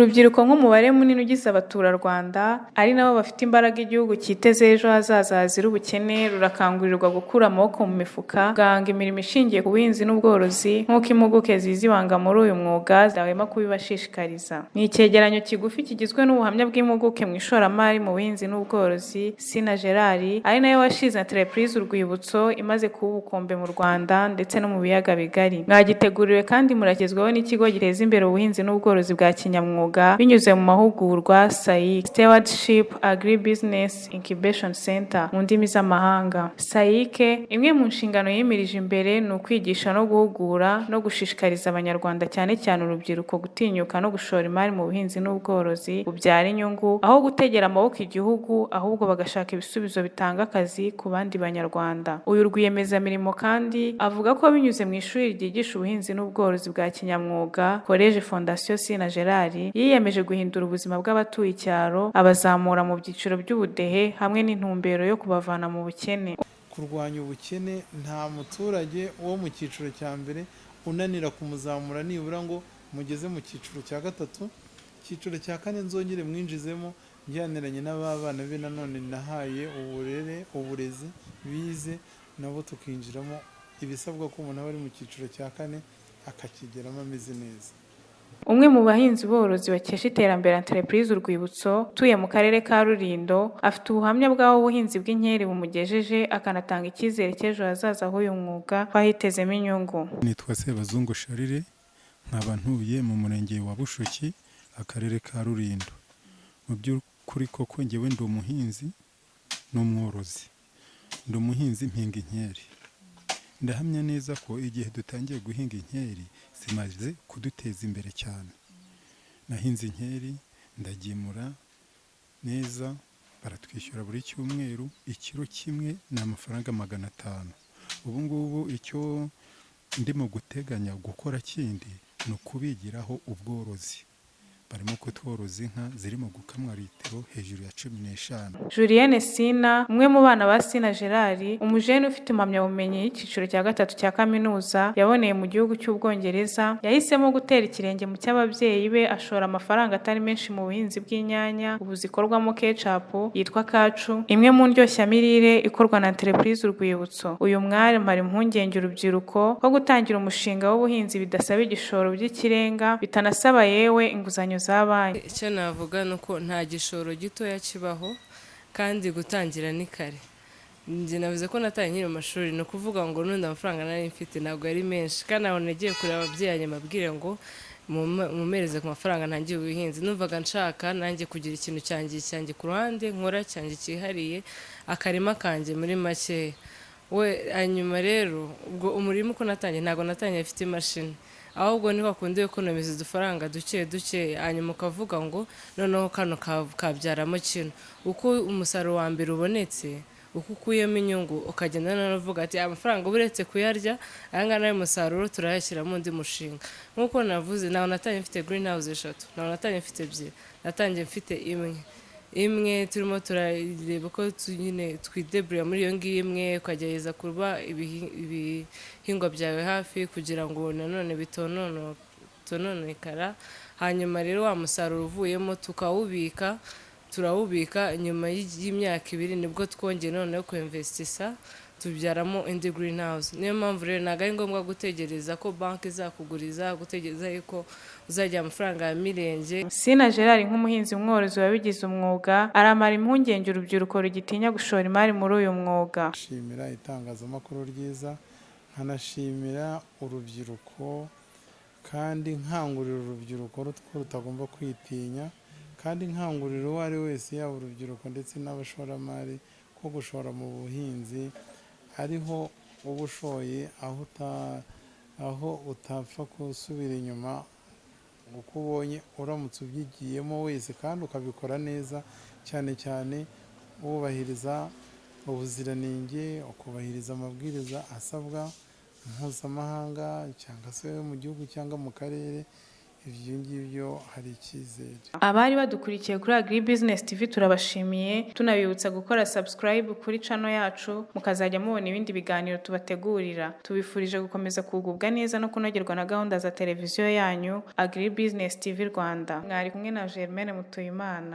Urubyiruko nk'umubare munini ugize abaturarwanda ari nabo bafite imbaraga igihugu cyiteze ejo hazaza hazira ubukene, rurakangurirwa gukura amaboko mu mifuka, gahanga imirimo ishingiye ku buhinzi n'ubworozi nk'uko impuguke zizi ibanga muri uyu mwuga zidahwema kubibashishikariza. Ni icyegeranyo kigufi kigizwe n'ubuhamya bw'impuguke mu ishoramari mu buhinzi n'ubworozi, Sina Gerard, ari nayo washinze Entreprise Urwibutso imaze kuba ubukombe mu Rwanda ndetse no mu biyaga bigari. Mwagiteguriwe kandi murakizwaho n'ikigo giteza imbere ubuhinzi n'ubworozi bwa kinyamwuga binyuze mu mahugurwa SAIC, Stewardship Agribusiness Incubation Center mu ndimi z'amahanga. SAIC imwe mu nshingano yimirije imbere ni ukwigisha no guhugura no gushishikariza abanyarwanda cyane cyane urubyiruko gutinyuka no gushora imari mu buhinzi n'ubworozi bubyara inyungu, aho gutegera amaboko igihugu ahubwo bagashaka ibisubizo bitanga akazi ku bandi banyarwanda. Uyu rwiyemezamirimo kandi avuga ko binyuze mu ishuri ryigisha ubuhinzi n'ubworozi bwa kinyamwuga College Fondation Sina Gerard yiyemeje guhindura ubuzima bw'abatuye icyaro, abazamura mu byiciro by'ubudehe hamwe n'intumbero yo kubavana mu bukene. Kurwanya ubukene, nta muturage wo mu cyiciro cya mbere unanira kumuzamura nibura ngo mugeze mu cyiciro cya gatatu, icyiciro cya kane nzongere mwinjizemo njyaniranye n'abana be. Nanone nahaye uburezi bize nabo tukinjiramo, ibisabwa ko umuntu aba ari mu cyiciro cya kane akakigeramo ameze neza. Umwe mu bahinzi borozi bakesha iterambere Entreprise Urwibutso utuye mu karere ka Rulindo afite ubuhamya bw'aho ubuhinzi bw'inkeri bumugejeje, akanatanga icyizere cy'ejo hazaza h'uyu mwuga bahitezemo inyungu. Nitwa Sebazungu Charire, nkaba ntuye mu murenge wa Bushoki, akarere ka Rulindo. Mu by'ukuri koko njyewe ndi umuhinzi n'umworozi. Ndi umuhinzi mpinga inkeri. Ndahamya neza ko igihe dutangiye guhinga inkeri zimaze kuduteza imbere cyane. Nahinze inkeri ndagemura neza, baratwishyura buri cyumweru, ikiro kimwe ni amafaranga 500. Ubu ngubu icyo ndimo guteganya gukora kindi ni ukubigiraho ubworozi. Barimo kutworoza inka zirimo gukamwa litiro hejuru ya 15. Julienne Sina, umwe mu bana ba Sina Gerard, umujene ufite impamyabumenyi y'icyiciro cya gatatu cya kaminuza yaboneye mu gihugu cy'Ubwongereza, yahisemo gutera ikirenge mu cy'ababyeyi be ashora amafaranga atari menshi mu buhinzi bw'inyanya ubu zikorwamo ketchup yitwa Kacu, imwe mu ndyoshyamirire ikorwa na Entreprise Urwibutso. Uyu mwari mpari impungenge urubyiruko ko gutangira umushinga w'ubuhinzi bidasaba igishoro by'ikirenga, bitanasaba yewe inguzanyo za banki. Icyo navuga ni uko nta gishoro gitoya kibaho kandi gutangira ni kare. Njye navuze ko natangiye nkiri mu mashuri, ni ukuvuga ngo n'undi amafaranga nari mfite ntabwo ari menshi, kandi aho nagiye kureba ababyeyi mbabwire ngo mumereze ku mafaranga ntangiye ubuhinzi. Numvaga nshaka nanjye kugira ikintu cyanjye ku ruhande nkora cyanjye cyihariye, akarima kanjye muri make. Hanyuma rero ubwo umurimo uko natangiye ntabwo natangiye afite imashini, ahubwo ni wakundi ekonomiza udufaranga duke hanyuma ukavuga ngo noneho kano kabyaramo kino. Uko umusaruro wa mbere ubonetse, uko ukuyemo inyungu, ukagenda n'uvuga ati amafaranga uretse kuyarya ayangana y'umusaruro turayashyiramo undi mushinga. Nk'uko navuze, nawe natangiye mfite greenhouse 3, nawe natangiye mfite 2, natangiye mfite imwe turimo turareba ko nyine twideburira muri iyo ngiyo imwe, ukagerageza kuba ibihingwa byawe hafi kugira ngo nanone bitononekara. Hanyuma rero wa musaruro uvuyemo turawubika, nyuma y'imyaka 2 nibwo twongeye noneho kuinvestisa tubyaramo indi greenhouse. Niyo mpamvu rero ntabwo ari ngombwa gutegereza ko banki izakuguriza, gutegereza yuko uzajya amafaranga ya mirenge. Sina Gerard nk'umuhinzi mworozi wabigize umwuga aramara impungenge urubyiruko rugitinya gushora imari muri uyu mwuga. Nshimira itangazamakuru ryiza, nkanashimira urubyiruko kandi nkangurira urubyiruko rutagomba kwitinya, kandi nkangurira uwo ari wese yaba urubyiruko ndetse n'abashoramari ko gushora mu buhinzi ariho uba ushoye, aho utapfa gusubira inyuma uko ubonye uramutse ubyigiyemo wese, kandi ukabikora neza, cyane cyane wubahiriza ubuziranenge, ukubahiriza amabwiriza asabwa mpuzamahanga cyangwa se mu gihugu cyangwa mu karere. ibyo ngibyo hari icyizere. Abari badukurikiye kuri Agribusiness TV turabashimiye, tunabibutsa gukora subscribe kuri channel yacu mukazajya mubona ibindi biganiro tubategurira. Tubifurije gukomeza kugubwa neza no kunogerwa na gahunda za televiziyo yanyu Agribusiness TV Rwanda. Mwari kumwe na Germaine Mutuyimana.